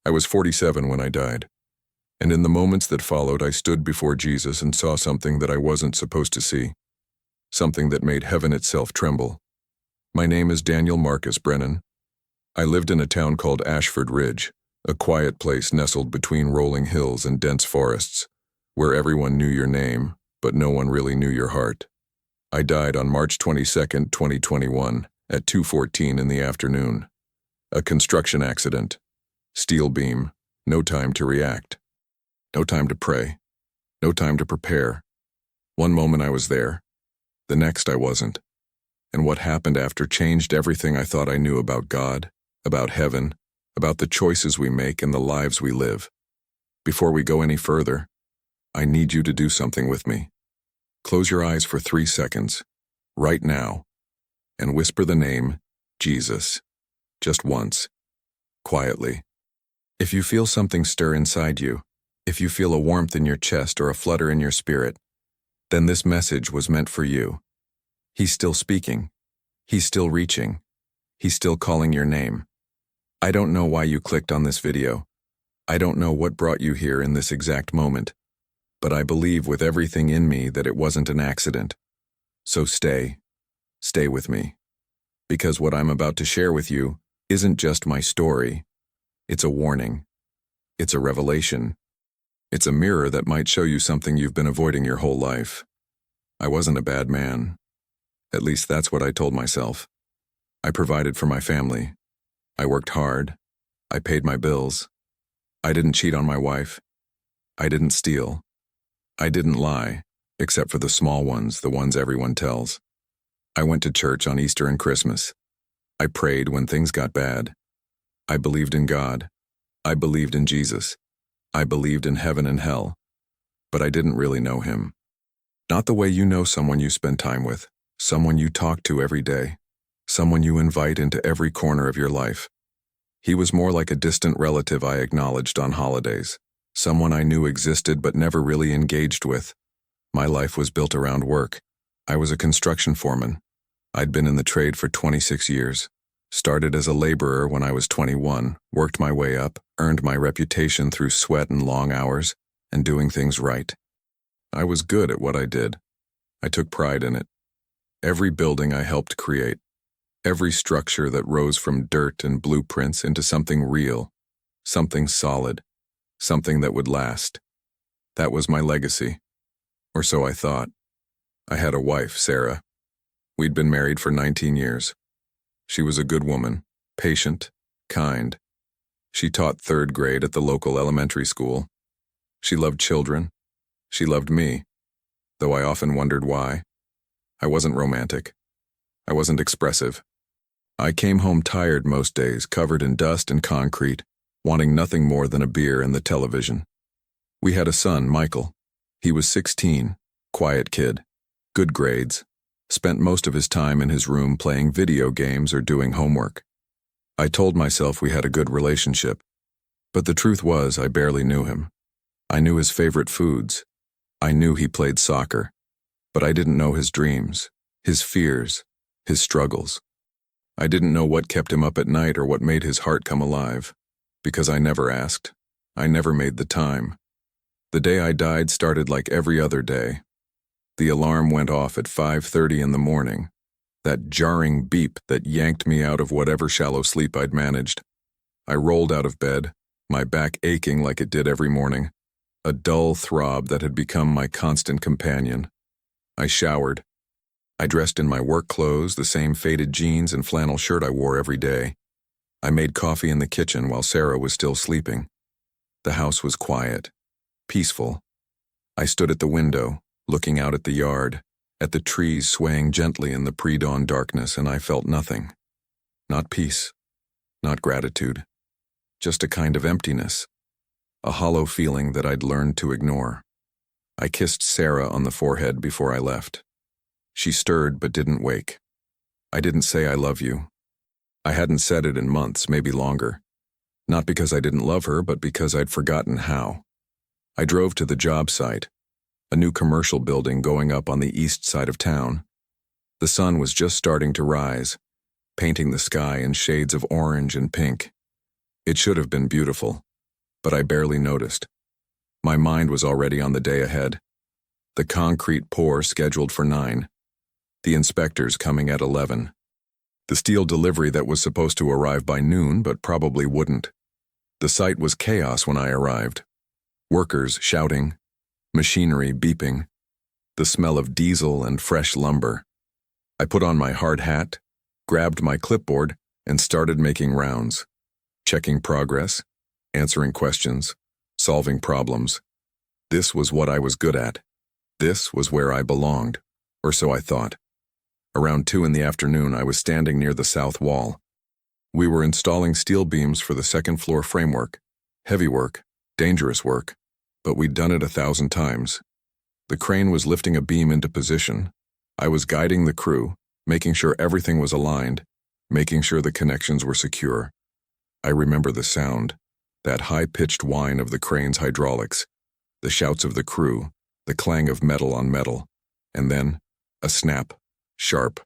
I was 47 when I died, and in the moments that followed, I stood before Jesus and saw something that I wasn't supposed to see, something that made heaven itself tremble. My name is Daniel Marcus Brennan. I lived in a town called Ashford Ridge, a quiet place nestled between rolling hills and dense forests, where everyone knew your name, but no one really knew your heart. I died on March 22, 2021, at 2:14 in the afternoon. A construction accident. Steel beam. No time to react. No time to pray. No time to prepare. One moment I was there. The next I wasn't. And what happened after changed everything I thought I knew about God, about heaven, about the choices we make and the lives we live. Before we go any further, I need you to do something with me. Close your eyes for 3 seconds, right now, and whisper the name, Jesus. Just once, quietly. If you feel something stir inside you, if you feel a warmth in your chest or a flutter in your spirit, then this message was meant for you. He's still speaking. He's still reaching. He's still calling your name. I don't know why you clicked on this video. I don't know what brought you here in this exact moment, but I believe with everything in me that it wasn't an accident. So stay with me. Because what I'm about to share with you isn't just my story. It's a warning. It's a revelation. It's a mirror that might show you something you've been avoiding your whole life. I wasn't a bad man. At least that's what I told myself. I provided for my family. I worked hard. I paid my bills. I didn't cheat on my wife. I didn't steal. I didn't lie, except for the small ones, the ones everyone tells. I went to church on Easter and Christmas. I prayed when things got bad. I believed in God. I believed in Jesus. I believed in heaven and hell. But I didn't really know him. Not the way you know someone you spend time with, someone you talk to every day, someone you invite into every corner of your life. He was more like a distant relative I acknowledged on holidays, someone I knew existed but never really engaged with. My life was built around work. I was a construction foreman. I'd been in the trade for 26 years. Started as a laborer when I was 21, worked my way up, earned my reputation through sweat and long hours, and doing things right. I was good at what I did. I took pride in it. Every building I helped create, every structure that rose from dirt and blueprints into something real, something solid, something that would last. That was my legacy. Or so I thought. I had a wife, Sarah. We'd been married for 19 years. She was a good woman, patient, kind. She taught 3rd grade at the local elementary school. She loved children. She loved me, though I often wondered why. I wasn't romantic. I wasn't expressive. I came home tired most days, covered in dust and concrete, wanting nothing more than a beer and the television. We had a son, Michael. He was 16, quiet kid, good grades. Spent most of his time in his room playing video games or doing homework. I told myself we had a good relationship, but the truth was I barely knew him. I knew his favorite foods. I knew he played soccer, but I didn't know his dreams, his fears, his struggles. I didn't know what kept him up at night or what made his heart come alive, because I never asked. I never made the time. The day I died started like every other day. The alarm went off at 5:30 in the morning, that jarring beep that yanked me out of whatever shallow sleep I'd managed. I rolled out of bed, my back aching like it did every morning, a dull throb that had become my constant companion. I showered. I dressed in my work clothes, the same faded jeans and flannel shirt I wore every day. I made coffee in the kitchen while Sarah was still sleeping. The house was quiet, peaceful. I stood at the window, looking out at the yard, at the trees swaying gently in the pre-dawn darkness, and I felt nothing. Not peace, not gratitude, just a kind of emptiness, a hollow feeling that I'd learned to ignore. I kissed Sarah on the forehead before I left. She stirred but didn't wake. I didn't say I love you. I hadn't said it in months, maybe longer. Not because I didn't love her, but because I'd forgotten how. I drove to the job site, a new commercial building going up on the east side of town. The sun was just starting to rise, painting the sky in shades of orange and pink. It should have been beautiful, but I barely noticed. My mind was already on the day ahead. The concrete pour scheduled for 9. The inspectors coming at 11. The steel delivery that was supposed to arrive by noon but probably wouldn't. The site was chaos when I arrived. Workers shouting, machinery beeping, the smell of diesel and fresh lumber. I put on my hard hat, grabbed my clipboard, and started making rounds, checking progress, answering questions, solving problems. This was what I was good at. This was where I belonged, or so I thought. Around 2 in the afternoon, I was standing near the south wall. We were installing steel beams for the second-floor framework. Heavy work, dangerous work, but we'd done it 1,000 times. The crane was lifting a beam into position. I was guiding the crew, making sure everything was aligned, making sure the connections were secure. I remember the sound, that high-pitched whine of the crane's hydraulics, the shouts of the crew, the clang of metal on metal, and then a snap, sharp,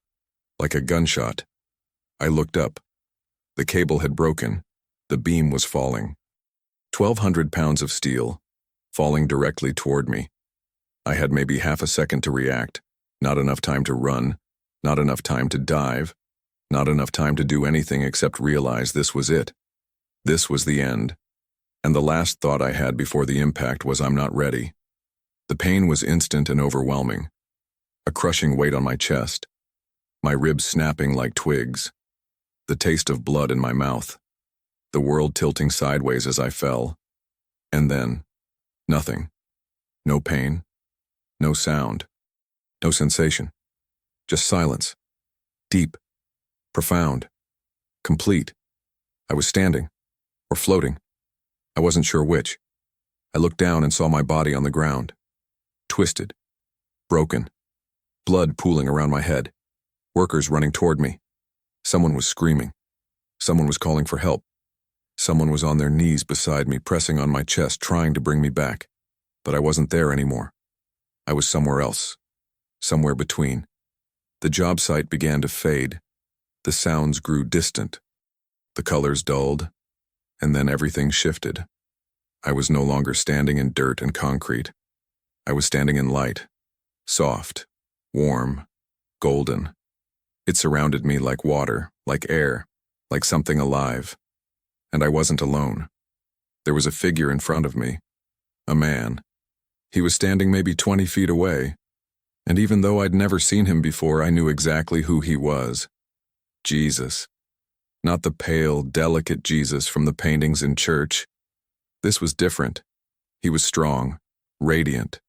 like a gunshot. I looked up. The cable had broken. The beam was falling. 1,200 pounds of steel, falling directly toward me. I had maybe half a second to react, not enough time to run, not enough time to dive, not enough time to do anything except realize this was it. This was the end. And the last thought I had before the impact was I'm not ready. The pain was instant and overwhelming. A crushing weight on my chest, my ribs snapping like twigs, the taste of blood in my mouth, the world tilting sideways as I fell. And then, nothing. No pain, no sound, no sensation. Just silence. Deep, profound, complete. I was standing, or floating. I wasn't sure which. I looked down and saw my body on the ground. Twisted, broken, blood pooling around my head, workers running toward me. Someone was screaming. Someone was calling for help. Someone was on their knees beside me, pressing on my chest, trying to bring me back. But I wasn't there anymore. I was somewhere else, somewhere between. The job site began to fade. The sounds grew distant. The colors dulled, and then everything shifted. I was no longer standing in dirt and concrete. I was standing in light, soft, warm, golden. It surrounded me like water, like air, like something alive. And I wasn't alone. There was a figure in front of me, a man. He was standing maybe 20 feet away, and even though I'd never seen him before, I knew exactly who he was. Jesus. Not the pale, delicate Jesus from the paintings in church. This was different. He was strong, radiant.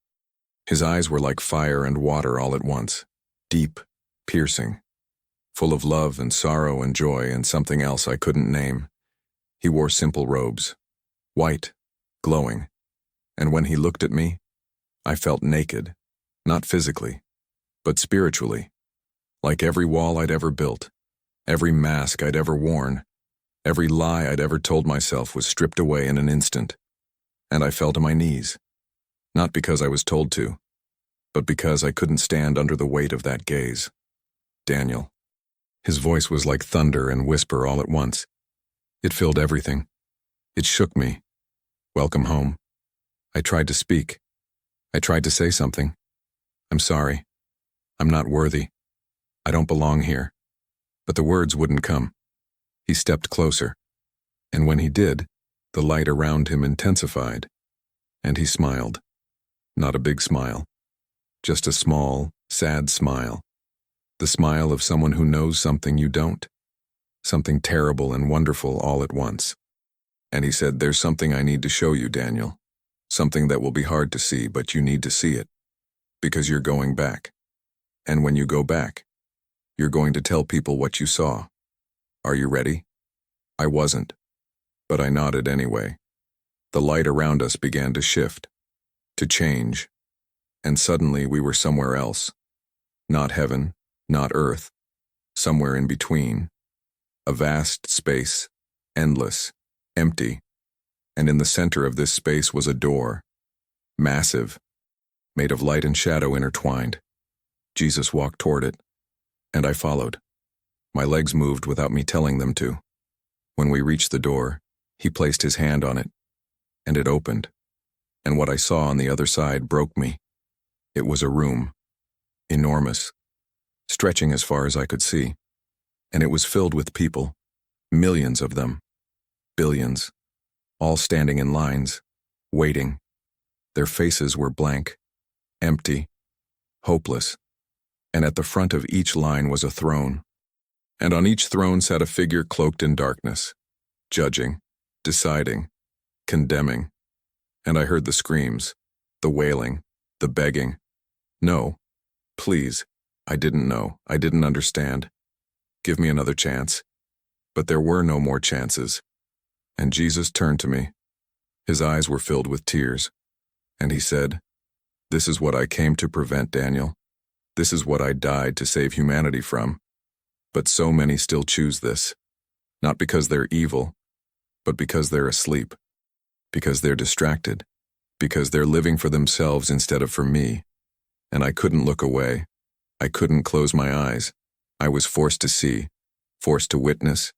His eyes were like fire and water all at once, deep, piercing, full of love and sorrow and joy and something else I couldn't name. He wore simple robes, white, glowing, and when he looked at me, I felt naked, not physically, but spiritually, like every wall I'd ever built, every mask I'd ever worn, every lie I'd ever told myself was stripped away in an instant, and I fell to my knees, not because I was told to, but because I couldn't stand under the weight of that gaze. Daniel. His voice was like thunder and whisper all at once. It filled everything. It shook me. Welcome home. I tried to speak. I tried to say something. I'm sorry. I'm not worthy. I don't belong here. But the words wouldn't come. He stepped closer. And when he did, the light around him intensified. And he smiled. Not a big smile. Just a small, sad smile. The smile of someone who knows something you don't. Something terrible and wonderful all at once. And he said, "There's something I need to show you, Daniel. Something that will be hard to see, but you need to see it. Because you're going back. And when you go back, you're going to tell people what you saw. Are you ready?" I wasn't. But I nodded anyway. The light around us began to shift, to change. And suddenly we were somewhere else. Not heaven, not earth. Somewhere in between. A vast space, endless, empty, and in the center of this space was a door, massive, made of light and shadow intertwined. Jesus walked toward it, and I followed. My legs moved without me telling them to. When we reached the door, he placed his hand on it. and it opened, and what I saw on the other side broke me. It was a room, enormous, stretching as far as I could see, and it was filled with people, millions of them, billions, all standing in lines, waiting. Their faces were blank, empty, hopeless, and at the front of each line was a throne, and on each throne sat a figure cloaked in darkness, judging, deciding, condemning. And I heard the screams, the wailing, the begging. No, please, I didn't know, I didn't understand. Give me another chance. But there were no more chances. And Jesus turned to me. His eyes were filled with tears. And he said, "This is what I came to prevent, Daniel. This is what I died to save humanity from. But so many still choose this, not because they're evil, but because they're asleep, because they're distracted, because they're living for themselves instead of for me. And I couldn't look away. I couldn't close my eyes. I was forced to see, forced to witness,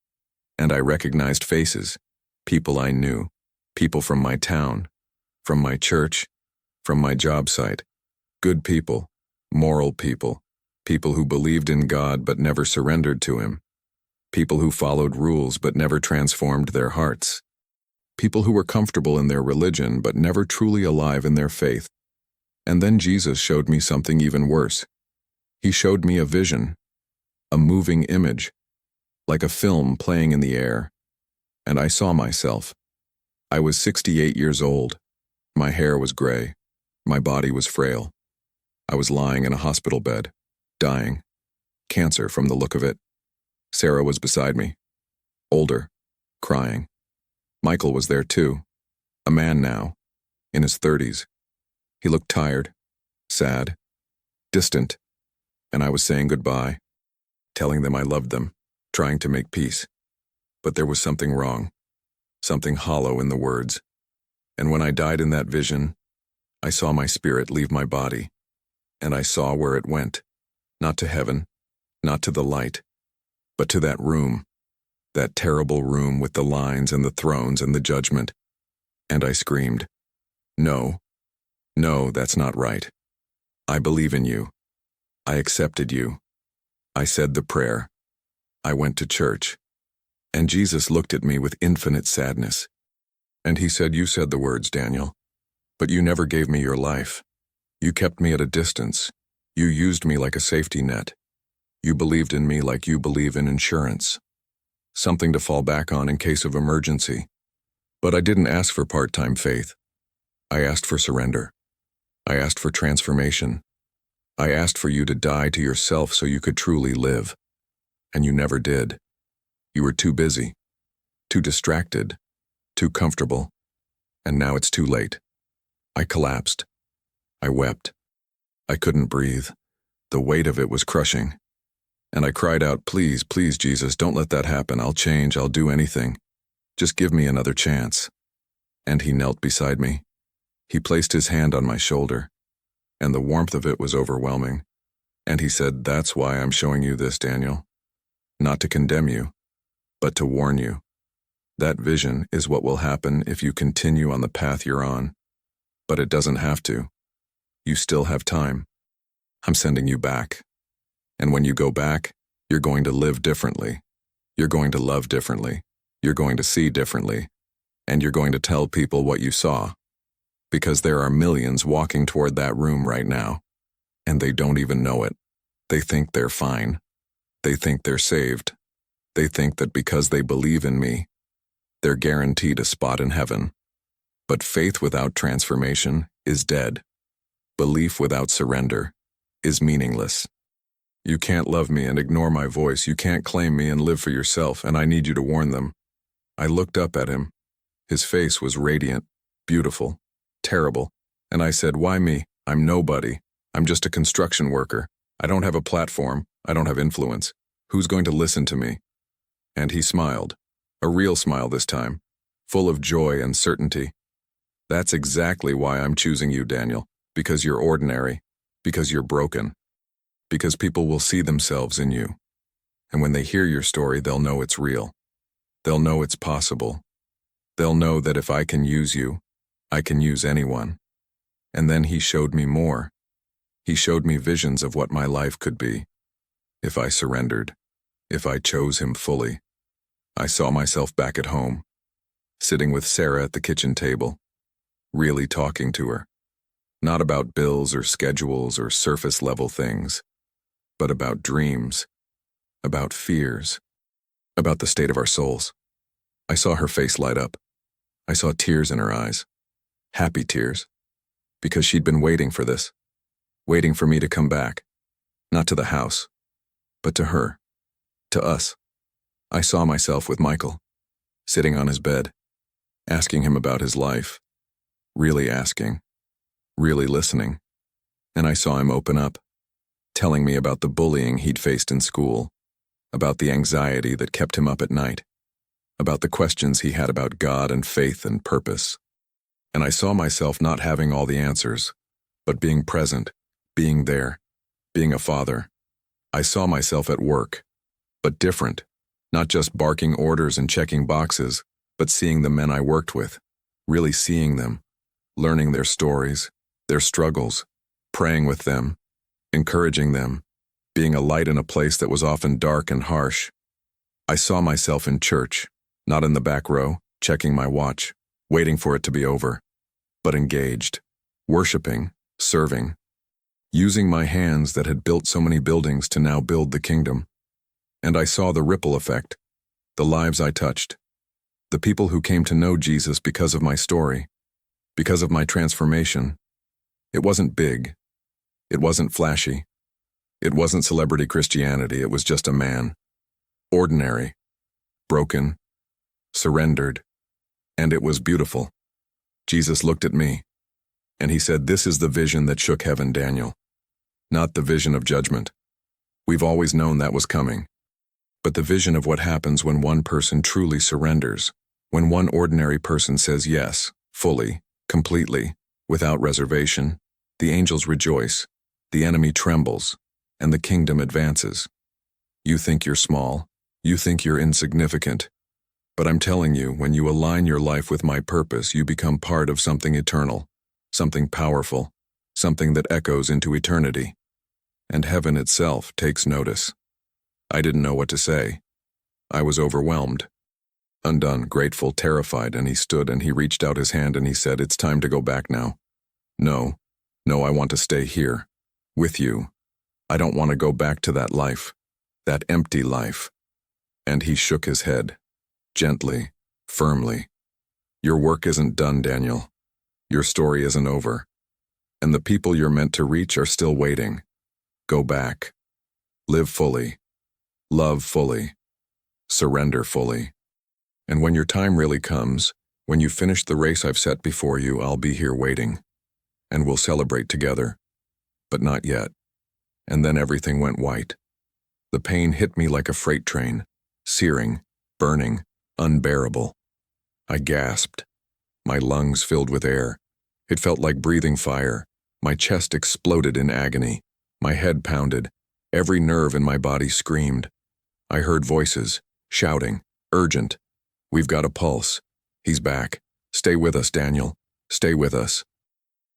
and I recognized faces, people I knew, people from my town, from my church, from my job site, good people, moral people, people who believed in God but never surrendered to Him, people who followed rules but never transformed their hearts, people who were comfortable in their religion but never truly alive in their faith. And then Jesus showed me something even worse. He showed me a vision, a moving image, like a film playing in the air. And I saw myself. I was 68 years old. My hair was gray. My body was frail. I was lying in a hospital bed, dying. Cancer from the look of it. Sarah was beside me, older, crying. Michael was there too, a man now, in his 30s. He looked tired, sad, distant, and I was saying goodbye, telling them I loved them, trying to make peace. But there was something wrong, something hollow in the words. And when I died in that vision, I saw my spirit leave my body, and I saw where it went, not to heaven, not to the light, but to that room, that terrible room with the lines and the thrones and the judgment. And I screamed, "No, no, that's not right. I believe in you. I accepted you." I said the prayer. I went to church. And Jesus looked at me with infinite sadness. And he said, "You said the words, Daniel, but you never gave me your life. You kept me at a distance. You used me like a safety net. You believed in me like you believe in insurance. Something to fall back on in case of emergency. But I didn't ask for part-time faith. I asked for surrender. I asked for transformation. I asked for you to die to yourself so you could truly live. And you never did. You were too busy, too distracted, too comfortable, and now it's too late." I collapsed. I wept. I couldn't breathe. The weight of it was crushing. And I cried out, "Please, please, Jesus, don't let that happen. I'll change. I'll do anything. Just give me another chance." And he knelt beside me. He placed his hand on my shoulder, and the warmth of it was overwhelming. And he said, "That's why I'm showing you this, Daniel. Not to condemn you, but to warn you. That vision is what will happen if you continue on the path you're on. But it doesn't have to. You still have time. I'm sending you back. And when you go back, you're going to live differently. You're going to love differently. You're going to see differently. And you're going to tell people what you saw. Because there are millions walking toward that room right now. And they don't even know it. They think they're fine. They think they're saved. They think that because they believe in me, they're guaranteed a spot in heaven. But faith without transformation is dead. Belief without surrender is meaningless. You can't love me and ignore my voice. You can't claim me and live for yourself, and I need you to warn them." I looked up at him. His face was radiant, beautiful, terrible, and I said, "Why me? I'm nobody. I'm just a construction worker. I don't have a platform. I don't have influence. Who's going to listen to me?" And he smiled, a real smile this time, full of joy and certainty. "That's exactly why I'm choosing you, Daniel, because you're ordinary, because you're broken, because people will see themselves in you. And when they hear your story, they'll know it's real. They'll know it's possible. They'll know that if I can use you, I can use anyone. And then he showed me more. He showed me visions of what my life could be. If I surrendered, if I chose him fully. I saw myself back at home, sitting with Sarah at the kitchen table, really talking to her. Not about bills or schedules or surface-level things, but about dreams, about fears, about the state of our souls. I saw her face light up. I saw tears in her eyes, happy tears, because she'd been waiting for this, waiting for me to come back, not to the house, but to her, to us. I saw myself with Michael, sitting on his bed, asking him about his life, really asking, really listening, and I saw him open up, telling me about the bullying he'd faced in school, about the anxiety that kept him up at night, about the questions he had about God and faith and purpose. And I saw myself not having all the answers, but being present, being there, being a father. I saw myself at work, but different, not just barking orders and checking boxes, but seeing the men I worked with, really seeing them, learning their stories, their struggles, praying with them, encouraging them, being a light in a place that was often dark and harsh. I saw myself in church, not in the back row, checking my watch, waiting for it to be over, but engaged, worshiping, serving, using my hands that had built so many buildings to now build the kingdom. And I saw the ripple effect, the lives I touched, the people who came to know Jesus because of my story, because of my transformation. It wasn't big. It wasn't flashy. It wasn't celebrity Christianity. It was just a man, ordinary, broken, surrendered, and it was beautiful. Jesus looked at me, and he said, "This is the vision that shook heaven, Daniel. Not the vision of judgment. We've always known that was coming. But the vision of what happens when one person truly surrenders, when one ordinary person says yes, fully, completely, without reservation. The angels rejoice, the enemy trembles, and the kingdom advances. You think you're small, you think you're insignificant, but I'm telling you, when you align your life with my purpose, you become part of something eternal, something powerful, something that echoes into eternity. And heaven itself takes notice." I didn't know what to say. I was overwhelmed, undone, grateful, terrified, and he stood and he reached out his hand and he said, "It's time to go back now. No, I want to stay here, with you. I don't want to go back to that life, that empty life." And he shook his head, gently, firmly. "Your work isn't done, Daniel. Your story isn't over. And the people you're meant to reach are still waiting. Go back. Live fully. Love fully. Surrender fully. And when your time really comes, when you finish the race I've set before you, I'll be here waiting. And we'll celebrate together. But not yet." And then everything went white. The pain hit me like a freight train, searing, burning, unbearable. I gasped. My lungs filled with air. It felt like breathing fire. My chest exploded in agony. My head pounded. Every nerve in my body screamed. I heard voices, shouting, urgent. "We've got a pulse. He's back. Stay with us, Daniel. Stay with us."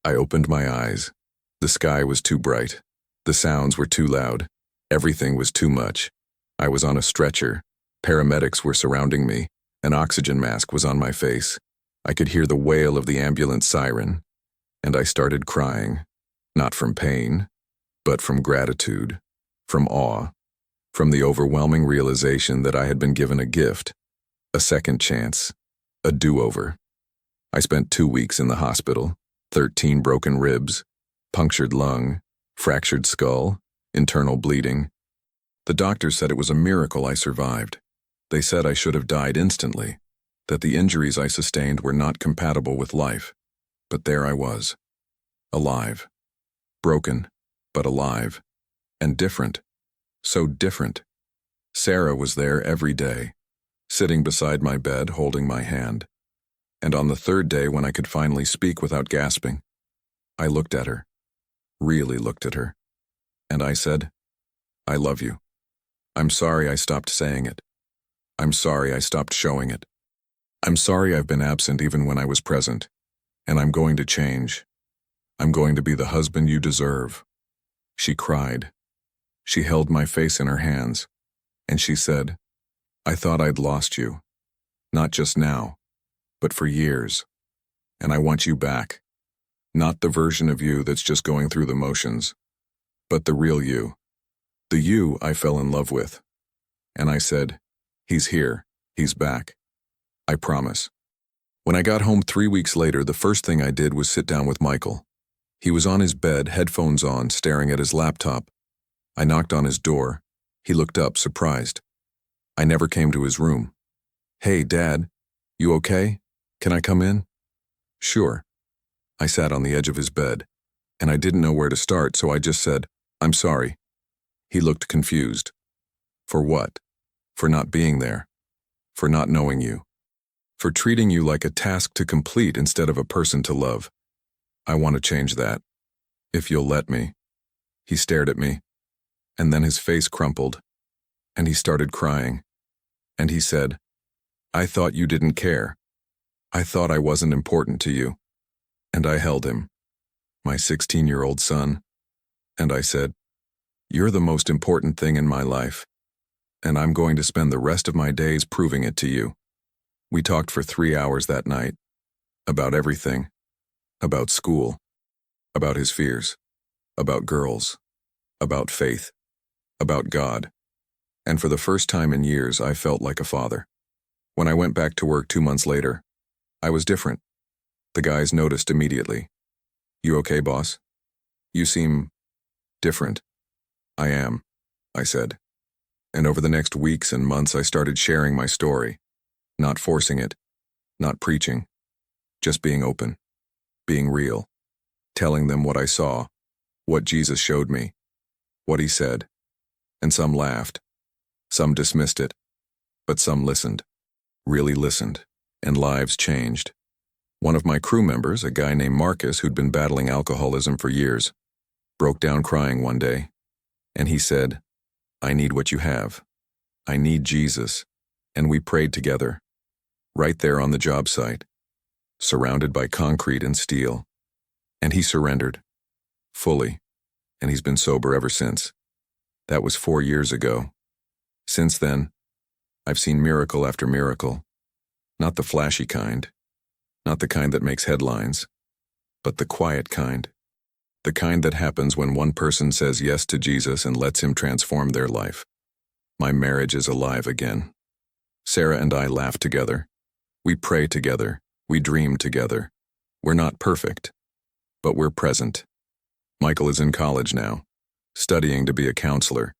I opened my eyes. The sky was too bright. The sounds were too loud. Everything was too much. I was on a stretcher. Paramedics were surrounding me. An oxygen mask was on my face. I could hear the wail of the ambulance siren. And I started crying. Not from pain, but from gratitude, from awe, from the overwhelming realization that I had been given a gift, a second chance, a do-over. I spent 2 weeks in the hospital, 13 broken ribs, punctured lung, fractured skull, internal bleeding. The doctors said it was a miracle I survived. They said I should have died instantly, that the injuries I sustained were not compatible with life. But there I was, alive, broken, but alive, and different, so different. Sarah was there every day, sitting beside my bed holding my hand. And on the third day, when I could finally speak without gasping, I looked at her, really looked at her, and I said, "I love you. I'm sorry I stopped saying it. I'm sorry I stopped showing it. I'm sorry I've been absent even when I was present. And I'm going to change. I'm going to be the husband you deserve." She cried. She held my face in her hands, and she said, "I thought I'd lost you. Not just now, but for years. And I want you back. Not the version of you that's just going through the motions, but the real you. The you I fell in love with." And I said, "He's here. He's back. I promise." When I got home 3 weeks later, the first thing I did was sit down with Michael. He was on his bed, headphones on, staring at his laptop. I knocked on his door. He looked up, surprised. I never came to his room. "Hey, Dad, you okay? Can I come in?" "Sure." I sat on the edge of his bed, and I didn't know where to start, so I just said, "I'm sorry." He looked confused. "For what?" "For not being there. For not knowing you. For treating you like a task to complete instead of a person to love. I want to change that. If you'll let me." He stared at me, and then his face crumpled, and he started crying. And he said, "I thought you didn't care. I thought I wasn't important to you." And I held him, my 16-year-old son, and I said, "You're the most important thing in my life, and I'm going to spend the rest of my days proving it to you." We talked for 3 hours that night, about everything, about school, about his fears, about girls, about faith, about God. And for the first time in years, I felt like a father. When I went back to work 2 months later, I was different. The guys noticed immediately. "You okay, boss? You seem different." "I am," I said. And over the next weeks and months, I started sharing my story, not forcing it, not preaching, just being open, being real, telling them what I saw, what Jesus showed me, what he said. And some laughed, some dismissed it, but some listened, really listened, and lives changed. One of my crew members, a guy named Marcus who'd been battling alcoholism for years, broke down crying one day, and he said, "I need what you have. I need Jesus." And we prayed together, right there on the job site, surrounded by concrete and steel. And he surrendered, fully, and he's been sober ever since. That was 4 years ago. Since then, I've seen miracle after miracle, not the flashy kind, not the kind that makes headlines, but the quiet kind, the kind that happens when one person says yes to Jesus and lets him transform their life. My marriage is alive again. Sarah and I laugh together. We pray together. We dream together. We're not perfect, but we're present. Michael is in college now, studying to be a counselor.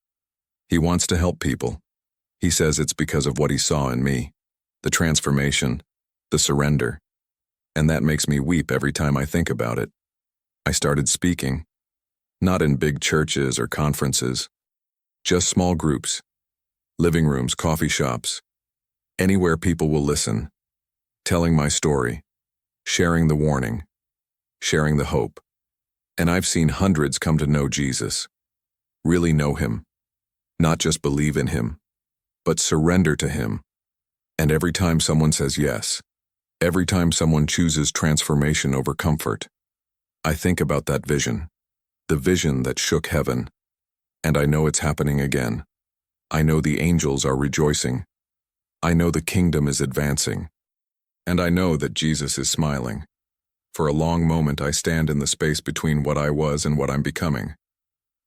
He wants to help people. He says it's because of what he saw in me, the transformation, the surrender. And that makes me weep every time I think about it. I started speaking, not in big churches or conferences, just small groups, living rooms, coffee shops, anywhere people will listen, telling my story, sharing the warning, sharing the hope. And I've seen hundreds come to know Jesus, really know him, not just believe in him, but surrender to him. And every time someone says yes, every time someone chooses transformation over comfort, I think about that vision, the vision that shook heaven. And I know it's happening again. I know the angels are rejoicing. I know the kingdom is advancing. And I know that Jesus is smiling. For a long moment, I stand in the space between what I was and what I'm becoming.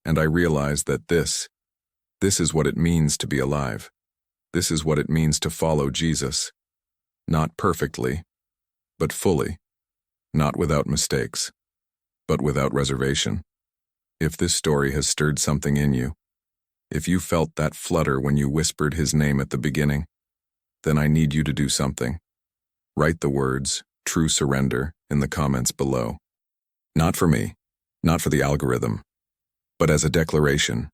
And I realize that this is what it means to be alive. This is what it means to follow Jesus. Not perfectly, but fully. Not without mistakes, but without reservation. If this story has stirred something in you, if you felt that flutter when you whispered his name at the beginning, then I need you to do something. Write the words, "True Surrender," in the comments below. Not for me, not for the algorithm, but as a declaration,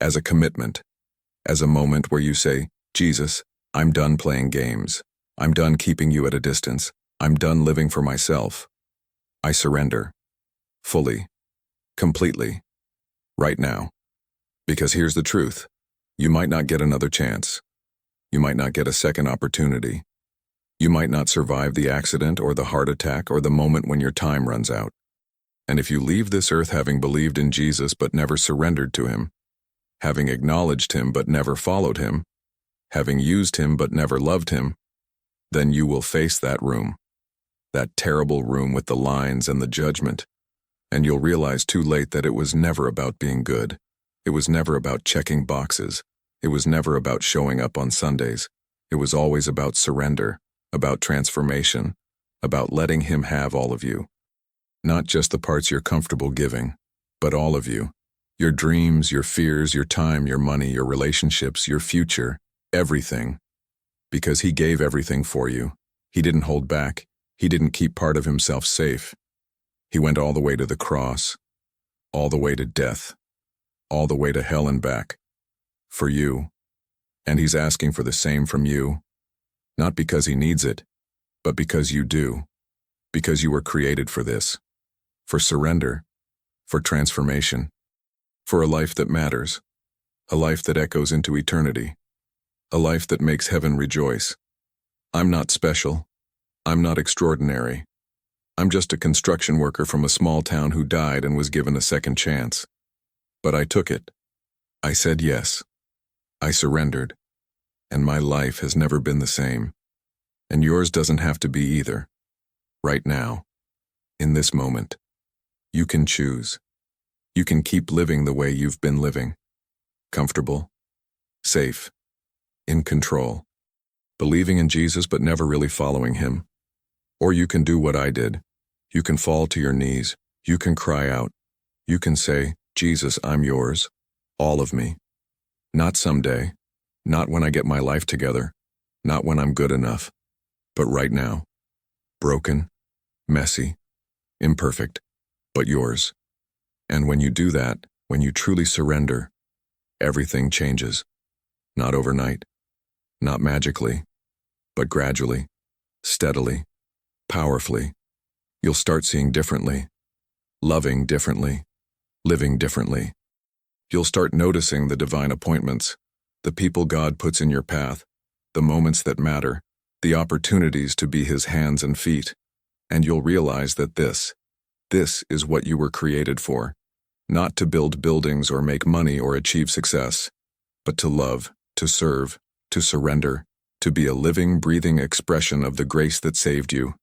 as a commitment, as a moment where you say, "Jesus, I'm done playing games. I'm done keeping you at a distance. I'm done living for myself. I surrender. Fully. Completely. Right now." Because here's the truth. You might not get another chance. You might not get a second opportunity. You might not survive the accident or the heart attack or the moment when your time runs out. And if you leave this earth having believed in Jesus but never surrendered to him, having acknowledged him but never followed him, having used him but never loved him, then you will face that room, that terrible room with the lines and the judgment, and you'll realize too late that it was never about being good. It was never about checking boxes. It was never about showing up on Sundays. It was always about surrender, about transformation, about letting him have all of you. Not just the parts you're comfortable giving, but all of you. Your dreams, your fears, your time, your money, your relationships, your future, everything. Because he gave everything for you. He didn't hold back. He didn't keep part of himself safe. He went all the way to the cross, all the way to death, all the way to hell and back, for you. And he's asking for the same from you, not because he needs it, but because you do, because you were created for this, for surrender, for transformation, for a life that matters, a life that echoes into eternity, a life that makes heaven rejoice. I'm not special. I'm not extraordinary. I'm just a construction worker from a small town who died and was given a second chance. But I took it. I said yes. I surrendered. And my life has never been the same. And yours doesn't have to be either. Right now, in this moment, you can choose. You can keep living the way you've been living. Comfortable, safe, in control, believing in Jesus but never really following him. Or you can do what I did. You can fall to your knees. You can cry out. You can say, Jesus, I'm yours, all of me. Not someday, not when I get my life together, not when I'm good enough, but right now. Broken, messy, imperfect, but yours. And when you do that, when you truly surrender, everything changes. Not overnight, not magically, but gradually, steadily, powerfully. You'll start seeing differently, loving differently, living differently. You'll start noticing the divine appointments, the people God puts in your path, the moments that matter, the opportunities to be his hands and feet. And you'll realize that this is what you were created for, not to build buildings or make money or achieve success, but to love, to serve, to surrender, to be a living, breathing expression of the grace that saved you.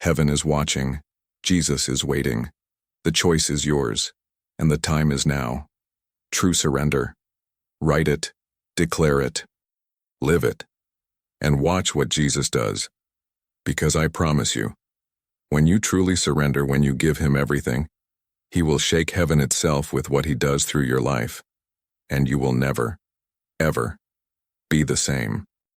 Heaven is watching. Jesus is waiting. The choice is yours, and the time is now. True surrender. Write it, declare it, live it, and watch what Jesus does. Because I promise you, when you truly surrender, when you give him everything, he will shake heaven itself with what he does through your life, and you will never, ever be the same.